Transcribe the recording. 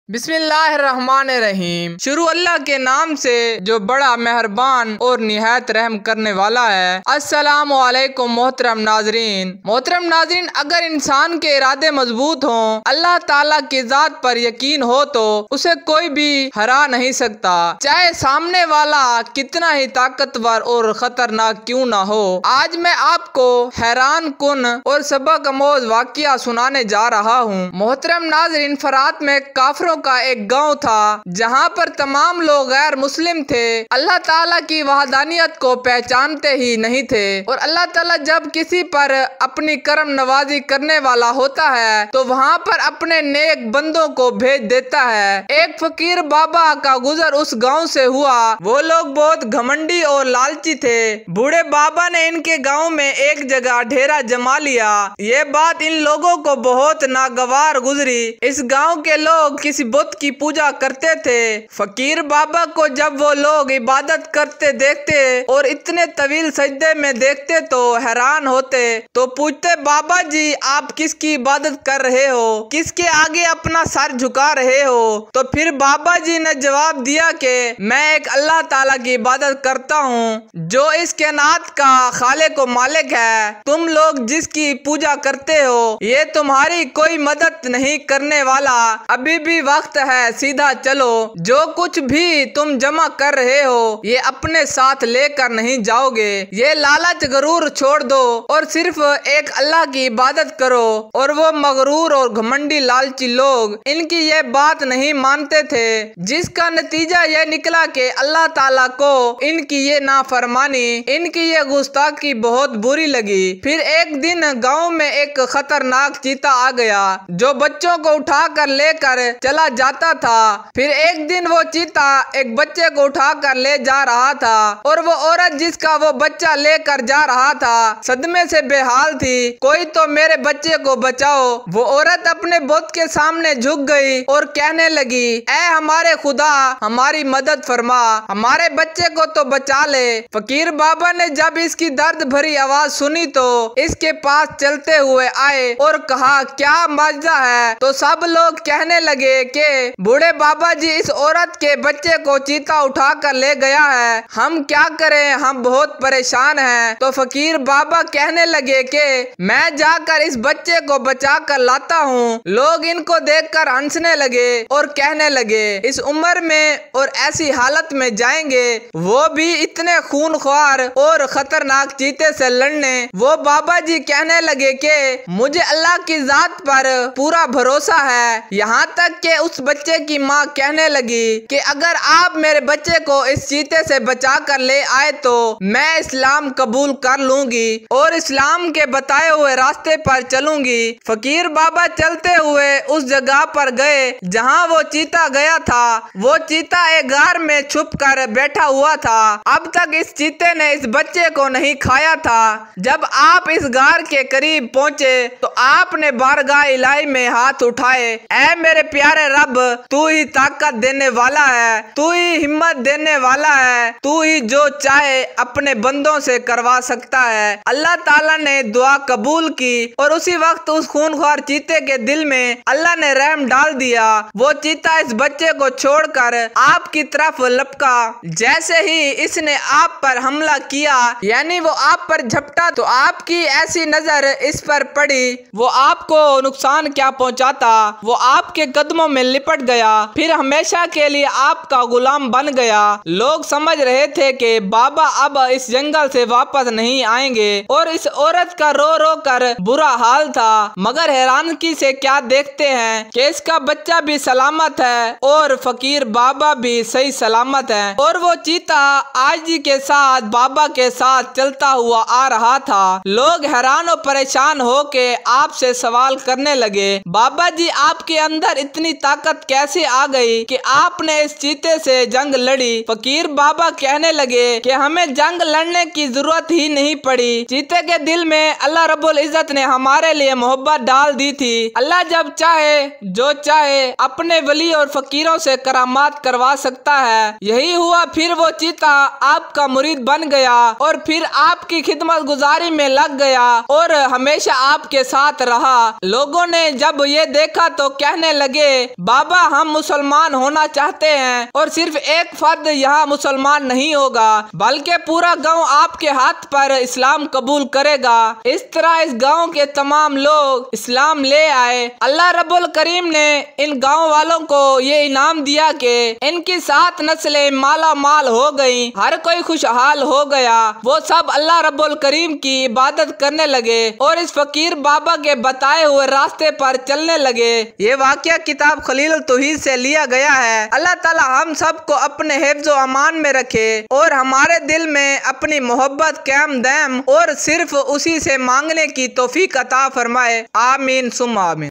बिस्मिल्लाहिर्रहमानिर्रहीम। शुरू अल्लाह के नाम से जो बड़ा मेहरबान और निहायत रहम करने वाला है। अस्सलामु अलैकुम मोहतरम नाजरीन, अगर इंसान के इरादे मजबूत हों, अल्लाह ताला की जात पर यकीन हो तो उसे कोई भी हरा नहीं सकता, चाहे सामने वाला कितना ही ताकतवर और खतरनाक क्यों ना हो। आज मैं आपको हैरान कुन और सबक आमोज वाक़िया सुनाने जा रहा हूँ। मोहतरम नाजरीन, फरात में काफिरों का एक गांव था जहां पर तमाम लोग गैर मुस्लिम थे, अल्लाह ताला की वहदानियत को पहचानते ही नहीं थे। और अल्लाह ताला जब किसी पर अपनी करम नवाजी करने वाला होता है तो वहां पर अपने नेक बंदों को भेज देता है। एक फकीर बाबा का गुजर उस गांव से हुआ। वो लोग बहुत घमंडी और लालची थे। बूढ़े बाबा ने इनके गांव में एक जगह ढेरा जमा लिया। ये बात इन लोगों को बहुत नागवार गुजरी। इस गांव के लोग किसी बुत की पूजा करते थे। फकीर बाबा को जब वो लोग इबादत करते देखते और इतने तवील सजदे में देखते तो हैरान होते। तो पूछते, बाबा जी आप किसकी इबादत कर रहे हो, किसके आगे अपना सर झुका रहे हो? तो फिर बाबा जी ने जवाब दिया कि मैं एक अल्लाह ताला की इबादत करता हूँ जो इस कायनात का खालिक व मालिक है। तुम लोग जिसकी पूजा करते हो ये तुम्हारी कोई मदद नहीं करने वाला। अभी भी वक्त है, सीधा चलो। जो कुछ भी तुम जमा कर रहे हो ये अपने साथ लेकर नहीं जाओगे। ये लालच गरूर छोड़ दो और सिर्फ एक अल्लाह की इबादत करो। और वो मगरूर और घमंडी लालची लोग इनकी ये बात नहीं मानते थे, जिसका नतीजा ये निकला कि अल्लाह ताला को इनकी ये नाफरमानी, इनकी ये गुस्ताखी बहुत बुरी लगी। फिर एक दिन गांव में एक खतरनाक चीता आ गया जो बच्चों को उठाकर लेकर चला जाता था। फिर एक दिन वो चीता एक बच्चे को उठाकर ले जा रहा था और वो औरत जिसका वो बच्चा लेकर जा रहा था सदमे से बेहाल थी। कोई तो मेरे बच्चे को बचाओ। वो औरत अपने बुत के सामने झुक गई और कहने लगी, ऐ हमारे खुदा हमारी मदद फरमा, हमारे बच्चे को तो बचा ले। फकीर बाबा ने जब इसकी दर्द भरी आवाज सुनी तो इसके पास चलते हुए आए और कहा, क्या मजा है? तो सब लोग कहने लगे कि बूढ़े बाबा जी इस औरत के बच्चे को चीता उठा कर ले गया है, हम क्या करें, हम बहुत परेशान हैं। तो फकीर बाबा कहने लगे कि मैं जाकर इस बच्चे को बचा कर लाता हूँ। लोग इनको देखकर हंसने लगे और कहने लगे, इस उम्र में और ऐसी हालत में जाएंगे, वो भी इतने खूनख्वार और खतरनाक चीते से लड़ने। वो बाबा जी कहने लगे कि मुझे अल्लाह की जात पर पूरा भरोसा है। यहाँ तक कि उस बच्चे की माँ कहने लगी कि अगर आप मेरे बच्चे को इस चीते से बचा कर ले आए तो मैं इस्लाम कबूल कर लूंगी और इस्लाम के बताए हुए रास्ते पर चलूंगी। फकीर बाबा चलते हुए उस जगह पर गए जहाँ वो चीता गया था। वो चीता एक गार में छुप कर बैठा हुआ था। अब तक इस चीते ने इस बच्चे को नहीं खाया था। जब आप इस गार के करीब पहुँचे तो आपने बारगाह इलाही में हाथ उठाए, ऐ मेरे प्यारे रब, तू ही ताकत देने वाला है, तू ही हिम्मत देने वाला है, तू ही जो चाहे अपने बंदों से करवा सकता है। अल्लाह ताला ने दुआ कबूल की और उसी वक्त उस खूनख्वार चीते के दिल में अल्लाह ने रहम डाल दिया। वो चीता इस बच्चे को छोड़कर आपकी तरफ लपका। जैसे ही इसने आप पर हमला किया, यानी वो आप पर झपटा, तो आपकी ऐसी नजर इस पर पड़ी वो आपको नुकसान क्या पहुंचाता, वो आपके कदमों में लिपट गया, फिर हमेशा के लिए आपका गुलाम बन गया। लोग समझ रहे थे कि बाबा अब इस जंगल से वापस नहीं आएंगे और इस औरत का रो रो कर बुरा हाल था। मगर हैरानगी से क्या देखते हैं कि इसका बच्चा भी सलामत है और फकीर बाबा भी सही सलामत है। और वो चीता आजी के साथ बाबा के साथ चलता हुआ आ रहा था। लोग हैरान और परेशान होके आपसे सवाल करने लगे, बाबा जी आपके अंदर इतनी ताकत कैसे आ गई कि आपने इस चीते से जंग लड़ी? फकीर बाबा कहने लगे कि हमें जंग लड़ने की जरूरत ही नहीं पड़ी। चीते के दिल में अल्लाह रब्बुल इज्जत ने हमारे लिए मोहब्बत डाल दी थी। अल्लाह जब चाहे जो चाहे अपने वली और फकीरों से करामात करवा सकता है। यही हुआ, फिर वो चीता आपका मुरीद बन गया और फिर आपकी खिदमत गुजारी में लग गया और हमेशा आपके साथ रहा। लोगों ने जब ये देखा तो कहने लगे बाबा हम मुसलमान होना चाहते हैं और सिर्फ एक फर्द यहाँ मुसलमान नहीं होगा बल्कि पूरा गांव आपके हाथ पर इस्लाम कबूल करेगा। इस तरह इस गांव के तमाम लोग इस्लाम ले आए। अल्लाह रब्बुल करीम ने इन गांव वालों को ये इनाम दिया कि इनकी 7 नस्लें माला माल हो गई, हर कोई खुशहाल हो गया। वो सब अल्लाह रब्बुल करीम की इबादत करने लगे और इस फकीर बाबा के बताए हुए रास्ते पर चलने लगे। ये वाकया किताब खलील तौहीद से लिया गया है। अल्लाह ताला हम सबको अपने हिफ्ज़ व अमान में रखे और हमारे दिल में अपनी मोहब्बत कायम दायम और सिर्फ उसी से मांगने की तौफीक अता फरमाए। आमीन सुम्मा आमीन।